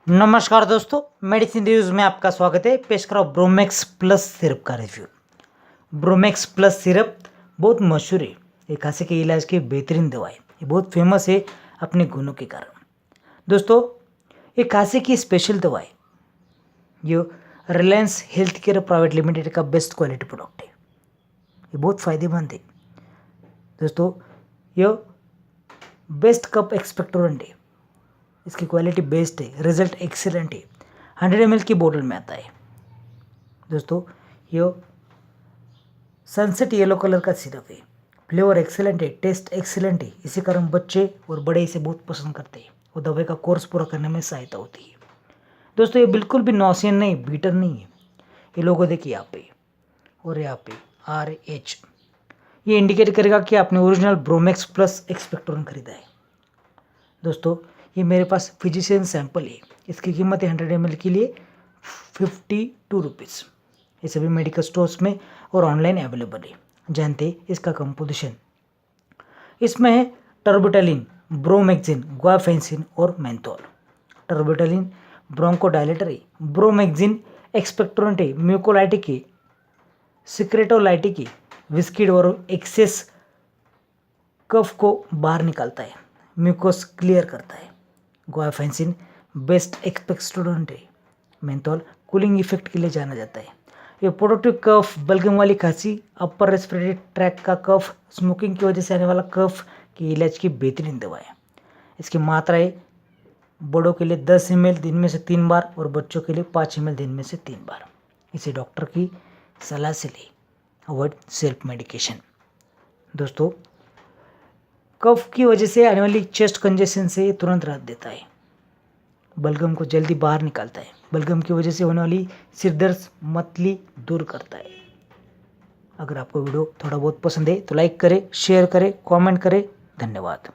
नमस्कार दोस्तों, medicine reviews में आपका स्वागत है। पेश करो ब्रोमेक्स प्लस सिरप का रिव्यू। ब्रोमेक्स प्लस सिरप बहुत मशहूर है। ये खांसी के इलाज की बेहतरीन दवा है। ये बहुत फेमस है अपने गुणों के कारण। दोस्तों, ये खांसी की स्पेशल दवा है। ये Reliance health care private limited का बेस्ट क्वालिटी प्रोडक्ट है। ये बहुत फ़ायदेमंद है। दोस्तों, ये बेस्ट कप एक्सपेक्टोरेंट है। इसकी क्वालिटी बेस्ट है, रिजल्ट एक्सीलेंट है। 100 ml की बोतल में आता है। दोस्तों, ये सनसेट येलो कलर का सिरप है। फ्लेवर एक्सीलेंट है, टेस्ट एक्सीलेंट है। इसी कारण बच्चे और बड़े इसे बहुत पसंद करते हैं और दवाई का कोर्स पूरा करने में सहायता होती है। दोस्तों, ये बिल्कुल भी नौसियन नहीं, बीटर नहीं है। ये लोगो देखिए यहाँ पे और यहाँ पे RH, ये इंडिकेट करेगा कि आपने ओरिजिनल ब्रोमेक्स प्लस एक्सपेक्टोरेंट खरीदा है। दोस्तों, ये मेरे पास फिजिशियन सैंपल है। इसकी कीमत है 100 ml के लिए 52 रुपीज़। ये सभी मेडिकल स्टोर्स में और ऑनलाइन अवेलेबल है। जानते हैं इसका कंपोजिशन। इसमें है टर्बिटलिन, ब्रोमेक्जिन, ग्वाफेंसिन और मेंथोल। टर्बिटलिन ब्रोंकोडायलेटर है, ब्रोमेक्जिन एक्सपेक्टोरेंट है, म्यूकोलाइटिक है, सिक्रेटोलाइटिक है, विस्किड और एक्सेस कफ को बाहर निकालता है, म्यूकोस क्लियर करता है। ग्वाफेंसिन बेस्ट एक्सपेक्टोरेंट है। मेंथोल कूलिंग इफेक्ट के लिए जाना जाता है। ये प्रोडक्टिव कफ, बलगम वाली खांसी, अपर रेस्पिरेटरी ट्रैक का कफ, स्मोकिंग की वजह से आने वाला कफ के इलाज की बेहतरीन दवा है। इसकी मात्राएं बड़ों के लिए 10 ml दिन में से 3 बार और बच्चों के लिए 5 ml दिन में से 3 बार। इसे डॉक्टर की सलाह से ले। Avoid self medication. दोस्तों, कफ की वजह से आने वाली चेस्ट कंजेशन से तुरंत राहत देता है। बलगम को जल्दी बाहर निकालता है। बलगम की वजह से होने वाली सिरदर्द, मतली दूर करता है। अगर आपको वीडियो थोड़ा बहुत पसंद है तो लाइक करें, शेयर करें, कमेंट करें। धन्यवाद।